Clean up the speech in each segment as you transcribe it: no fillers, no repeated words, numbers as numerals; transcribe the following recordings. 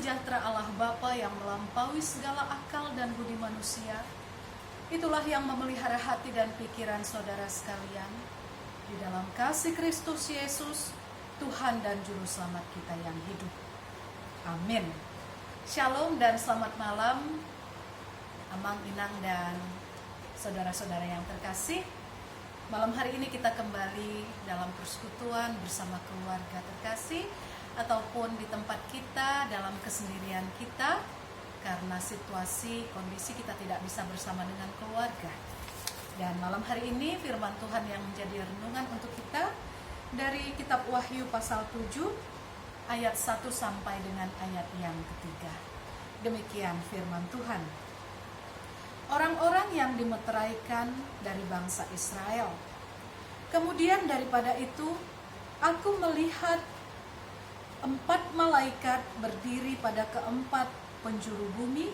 sejahtera Allah Bapa yang melampaui segala akal dan budi manusia, itulah yang memelihara hati dan pikiran saudara sekalian di dalam kasih Kristus Yesus, Tuhan dan Juru Selamat kita yang hidup. Amin. Shalom dan selamat malam, Amang, Inang, dan saudara-saudara yang terkasih. Malam hari ini kita kembali dalam persekutuan bersama keluarga terkasih, ataupun di tempat kita, dalam kesendirian kita, karena situasi, kondisi kita tidak bisa bersama dengan keluarga. Dan malam hari ini firman Tuhan yang menjadi renungan untuk kita dari kitab Wahyu pasal 7 ayat 1 sampai dengan ayat yang ketiga. Demikian firman Tuhan. Orang-orang yang dimeteraikan dari bangsa Israel. Kemudian daripada itu aku melihat 4 malaikat berdiri pada keempat penjuru bumi,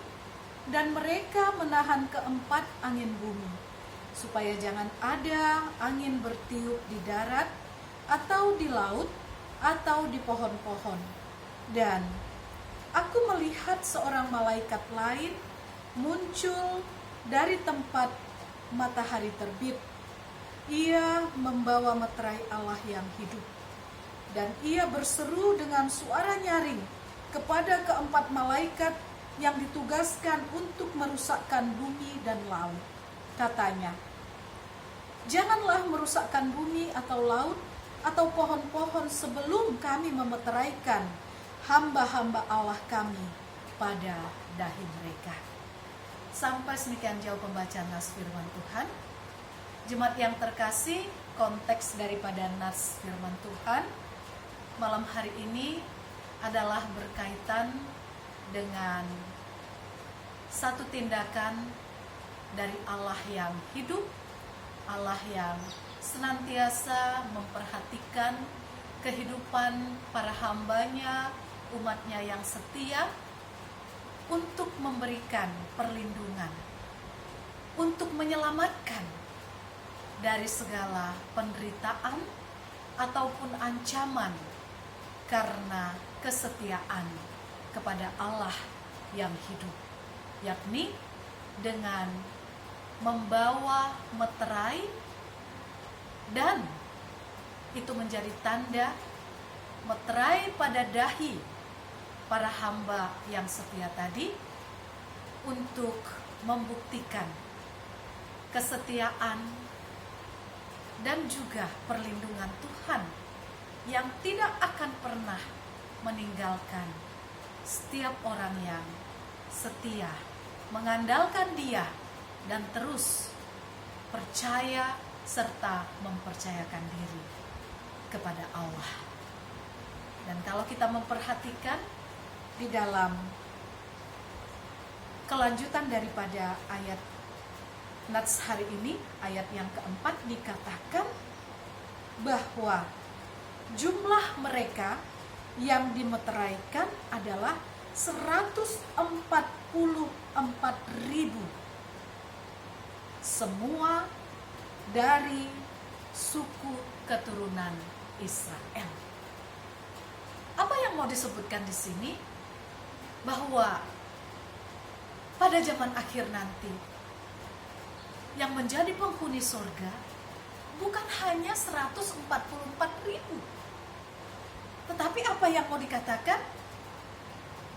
dan mereka menahan keempat angin bumi, supaya jangan ada angin bertiup di darat, atau di laut, atau di pohon-pohon. Dan aku melihat seorang malaikat lain muncul dari tempat matahari terbit. Ia membawa meterai Allah yang hidup. Dan ia berseru dengan suara nyaring kepada keempat malaikat yang ditugaskan untuk merusakkan bumi dan laut. Katanya, janganlah merusakkan bumi atau laut atau pohon-pohon sebelum kami memeteraikan hamba-hamba Allah kami pada dahi mereka. Sampai semikian jauh pembacaan nas firman Tuhan. Jemaat yang terkasih, konteks daripada nas firman Tuhan malam hari ini adalah berkaitan dengan satu tindakan dari Allah yang hidup, Allah yang senantiasa memperhatikan kehidupan para hambanya, umatnya yang setia, untuk memberikan perlindungan, untuk menyelamatkan dari segala penderitaan ataupun ancaman karena kesetiaan kepada Allah yang hidup, yakni dengan membawa meterai, dan itu menjadi tanda meterai pada dahi para hamba yang setia tadi, untuk membuktikan kesetiaan dan juga perlindungan Tuhan yang tidak akan pernah meninggalkan setiap orang yang setia, mengandalkan Dia dan terus percaya serta mempercayakan diri kepada Allah. Dan kalau kita memperhatikan di dalam kelanjutan daripada ayat nats hari ini, ayat yang keempat, dikatakan bahwa jumlah mereka yang dimeteraikan adalah 144.000, semua dari suku keturunan Israel. Apa yang mau disebutkan di sini? Bahwa pada zaman akhir nanti, yang menjadi penghuni surga bukan hanya 144.000, tetapi apa yang mau dikatakan?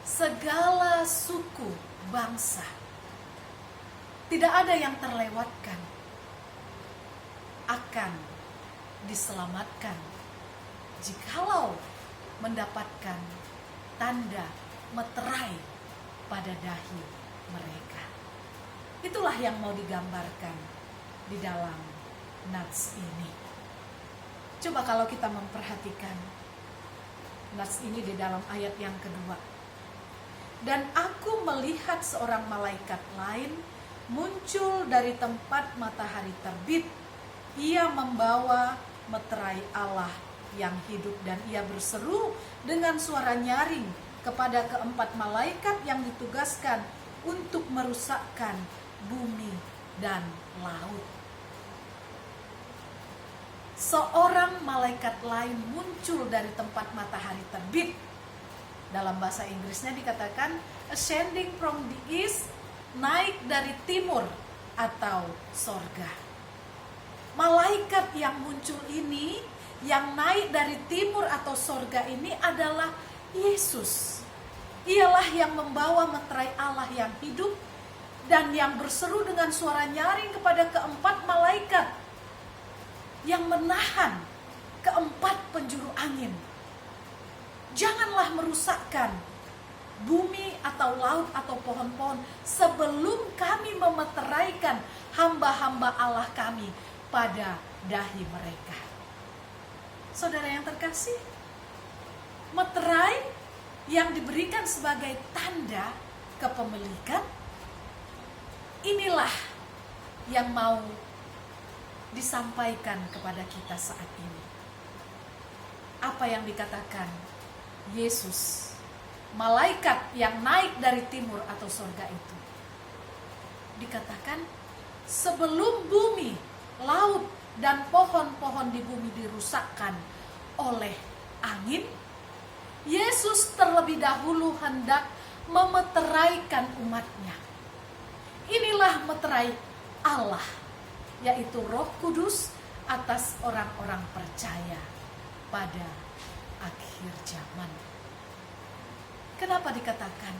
Segala suku, bangsa. Tidak ada yang terlewatkan, akan diselamatkan jikalau mendapatkan tanda meterai pada dahi mereka. Itulah yang mau digambarkan di dalam nats ini. Coba kalau kita memperhatikan nats ini di dalam ayat yang kedua. Dan aku melihat seorang malaikat lain muncul dari tempat matahari terbit. Ia membawa meterai Allah yang hidup, dan ia berseru dengan suara nyaring kepada keempat malaikat yang ditugaskan untuk merusakkan bumi dan laut. Seorang malaikat lain muncul dari tempat matahari terbit. Dalam bahasa Inggrisnya dikatakan ascending from the east, naik dari timur atau sorga. Malaikat yang muncul ini, yang naik dari timur atau sorga ini adalah Yesus. Ialah yang membawa meterai Allah yang hidup dan yang berseru dengan suara nyaring kepada keempat malaikat yang menahan keempat penjuru angin. Janganlah merusakkan bumi atau laut atau pohon-pohon sebelum kami memeteraikan hamba-hamba Allah kami pada dahi mereka. Saudara yang terkasih, meterai yang diberikan sebagai tanda kepemilikan, inilah yang mau disampaikan kepada kita saat ini. Apa yang dikatakan Yesus, malaikat yang naik dari timur atau surga itu, dikatakan sebelum bumi, laut, dan pohon-pohon di bumi dirusakkan oleh angin, Yesus terlebih dahulu hendak memeteraikan umatnya. Inilah meterai Allah, yaitu Roh Kudus atas orang-orang percaya pada akhir zaman. Kenapa dikatakan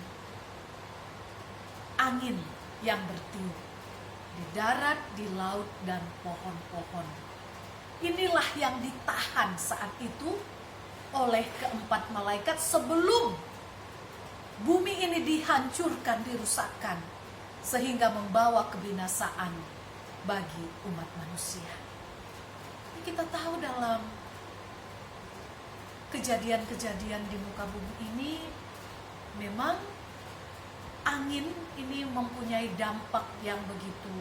angin yang bertiup di darat, di laut, dan pohon-pohon? Inilah yang ditahan saat itu oleh keempat malaikat sebelum bumi ini dihancurkan, dirusakkan, sehingga membawa kebinasaan bagi umat manusia. Kita tahu dalam kejadian-kejadian di muka bumi ini, memang angin ini mempunyai dampak yang begitu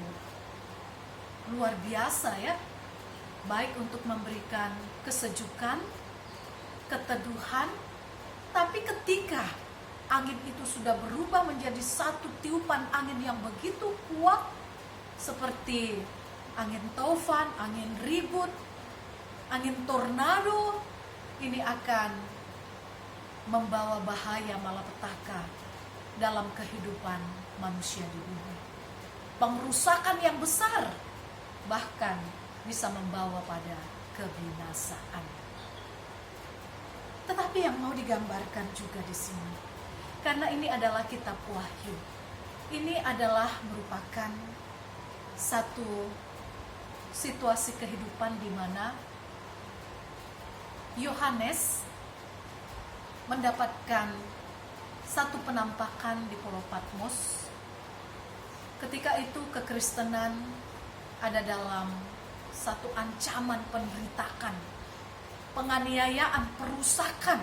luar biasa ya, baik untuk memberikan kesejukan, keteduhan, tapi ketika angin itu sudah berubah menjadi satu tiupan angin yang begitu kuat, seperti angin taufan, angin ribut, angin tornado, ini akan membawa bahaya malapetaka dalam kehidupan manusia di bumi. Pengrusakan yang besar, bahkan bisa membawa pada kebinasaan. Tetapi yang mau digambarkan juga di sini, karena ini adalah kitab Wahyu, ini adalah merupakan satu situasi kehidupan di mana Yohanes mendapatkan satu penampakan di Pulau Patmos. Ketika itu kekristenan ada dalam satu ancaman penderitaan, penganiayaan, perusakan,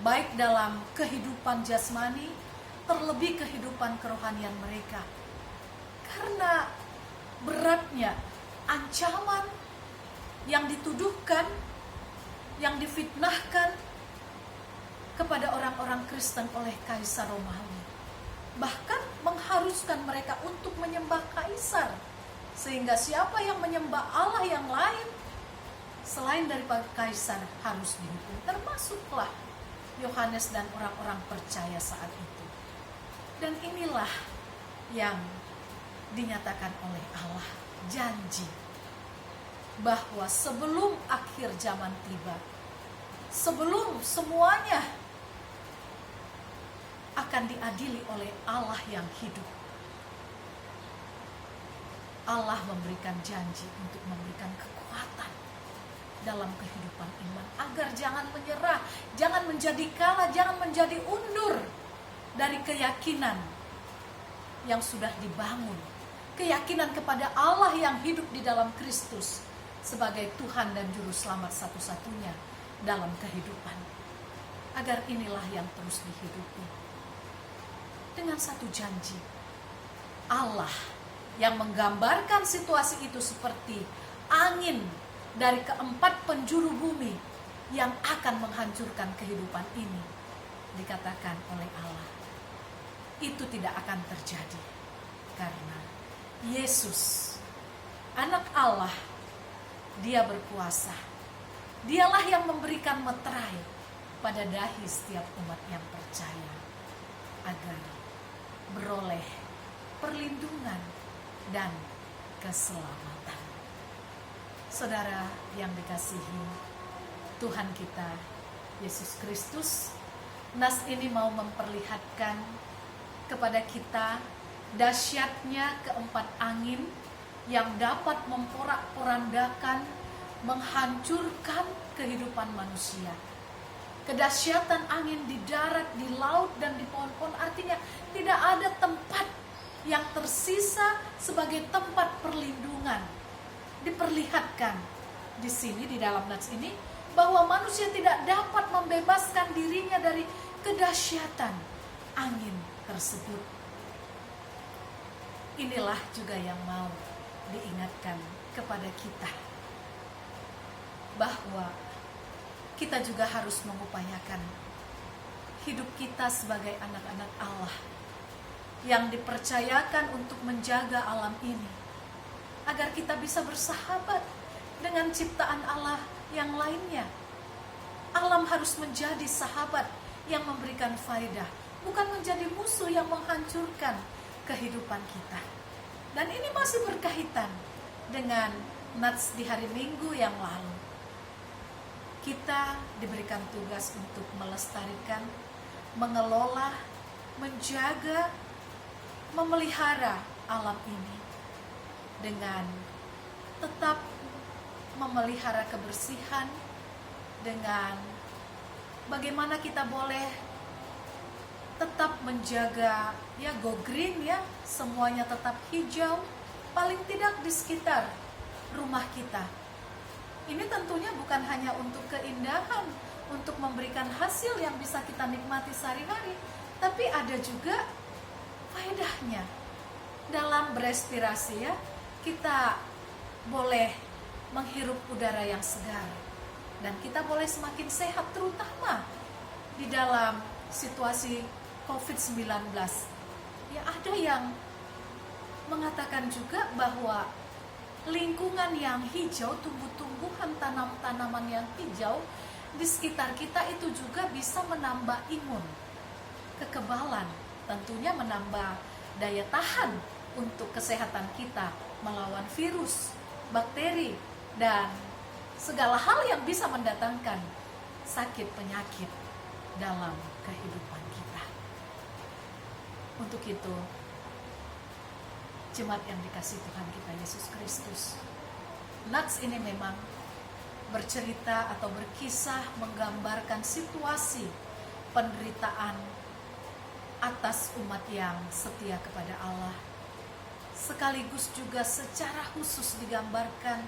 baik dalam kehidupan jasmani, terlebih kehidupan kerohanian mereka. Karena beratnya ancaman yang dituduhkan, yang difitnahkan kepada orang-orang Kristen oleh Kaisar Romawi, bahkan mengharuskan mereka untuk menyembah Kaisar, sehingga siapa yang menyembah Allah yang lain selain daripada Kaisar harus dihukum, termasuklah Yohanes dan orang-orang percaya saat itu. Dan inilah yang dinyatakan oleh Allah, janji bahwa sebelum akhir zaman tiba, sebelum semuanya akan diadili oleh Allah yang hidup, Allah memberikan janji untuk memberikan kekuatan dalam kehidupan iman, agar jangan menyerah, jangan menjadi kalah, jangan menjadi undur dari keyakinan yang sudah dibangun, keyakinan kepada Allah yang hidup di dalam Kristus sebagai Tuhan dan Juru Selamat satu-satunya dalam kehidupan. Agar inilah yang terus dihidupi dengan satu janji, Allah yang menggambarkan situasi itu seperti angin dari keempat penjuru bumi yang akan menghancurkan kehidupan ini, dikatakan oleh Allah, itu tidak akan terjadi karena Yesus, anak Allah, Dia berkuasa. Dialah yang memberikan meterai pada dahi setiap umat yang percaya agar beroleh perlindungan dan keselamatan. Saudara yang dikasihi Tuhan kita Yesus Kristus, nas ini mau memperlihatkan kepada kita dahsyatnya keempat angin yang dapat memporak-porandakan, menghancurkan kehidupan manusia. Kedahsyatan angin di darat, di laut, dan di pohon-pohon, artinya tidak ada tempat yang tersisa sebagai tempat perlindungan. Diperlihatkan di sini, di dalam nats ini, bahwa manusia tidak dapat membebaskan dirinya dari kedahsyatan angin tersebut. Inilah juga yang mau diingatkan kepada kita, bahwa kita juga harus mengupayakan hidup kita sebagai anak-anak Allah yang dipercayakan untuk menjaga alam ini, agar kita bisa bersahabat dengan ciptaan Allah yang lainnya. Alam harus menjadi sahabat yang memberikan faedah, bukan menjadi musuh yang menghancurkan kehidupan kita. Dan ini masih berkaitan dengan nats di hari Minggu yang lalu. Kita diberikan tugas untuk melestarikan, mengelola, menjaga, memelihara alam ini dengan tetap memelihara kebersihan, dengan bagaimana kita boleh tetap menjaga go green, semuanya tetap hijau, paling tidak di sekitar rumah kita. Ini tentunya bukan hanya untuk keindahan, untuk memberikan hasil yang bisa kita nikmati sehari-hari, tapi ada juga faedahnya dalam berespirasi. Kita boleh menghirup udara yang segar, dan kita boleh semakin sehat, terutama di dalam situasi COVID-19. Ada yang mengatakan juga bahwa lingkungan yang hijau, tumbuh-tumbuhan, tanaman yang hijau di sekitar kita itu juga bisa menambah imun, kekebalan, tentunya menambah daya tahan untuk kesehatan kita melawan virus, bakteri, dan segala hal yang bisa mendatangkan sakit penyakit dalam kehidupan kita. Untuk itu, jemaat yang dikasihi Tuhan kita Yesus Kristus, nats ini memang bercerita atau berkisah menggambarkan situasi penderitaan atas umat yang setia kepada Allah. Sekaligus juga secara khusus digambarkan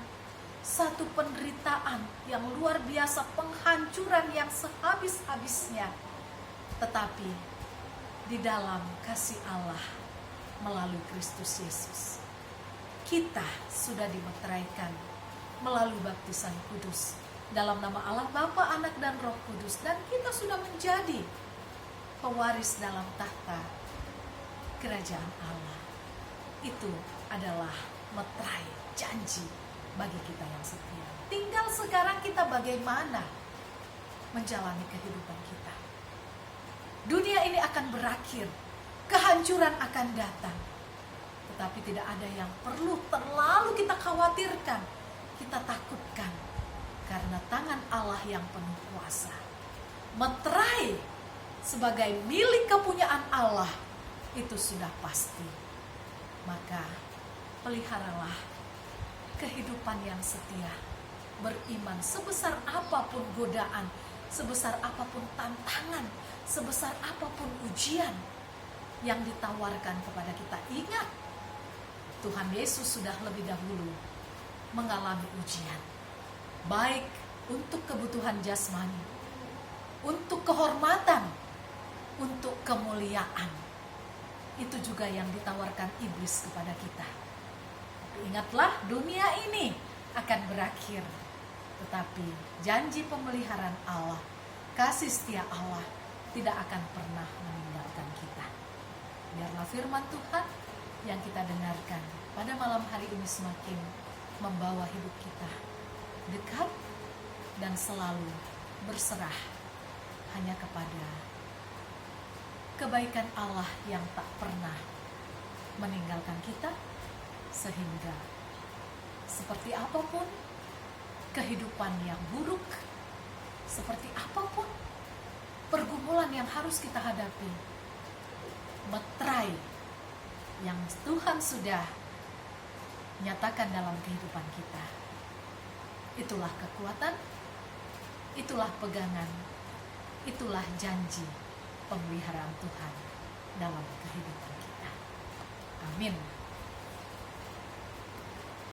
satu penderitaan yang luar biasa, penghancuran yang sehabis-habisnya, tetapi di dalam kasih Allah melalui Kristus Yesus, kita sudah dimeteraikan melalui baptisan kudus dalam nama Allah Bapa, Anak, dan Roh Kudus, dan kita sudah menjadi pewaris dalam tahta kerajaan Allah. Itu adalah meterai janji bagi kita yang setia. Tinggal sekarang kita bagaimana menjalani kehidupan kita. Dunia ini akan berakhir, kehancuran akan datang, tetapi tidak ada yang perlu terlalu kita khawatirkan, kita takutkan, karena tangan Allah yang penuh kuasa. Meterai sebagai milik kepunyaan Allah itu sudah pasti. Maka peliharalah kehidupan yang setia, beriman sebesar apapun godaan, sebesar apapun tantangan, sebesar apapun ujian yang ditawarkan kepada kita. Ingat, Tuhan Yesus sudah lebih dahulu mengalami ujian, baik untuk kebutuhan jasmani, untuk kehormatan, untuk kemuliaan. Itu juga yang ditawarkan iblis kepada kita. Ingatlah, dunia ini akan berakhir, tetapi janji pemeliharaan Allah, kasih setia Allah tidak akan pernah meninggalkan kita. Biarlah firman Tuhan yang kita dengarkan pada malam hari ini semakin membawa hidup kita dekat dan selalu berserah hanya kepada kebaikan Allah yang tak pernah meninggalkan kita, sehingga seperti apapun kehidupan yang buruk, seperti apapun pergumulan yang harus kita hadapi, meterai yang Tuhan sudah nyatakan dalam kehidupan kita, itulah kekuatan, itulah pegangan, itulah janji pemeliharaan Tuhan dalam kehidupan kita. Amin.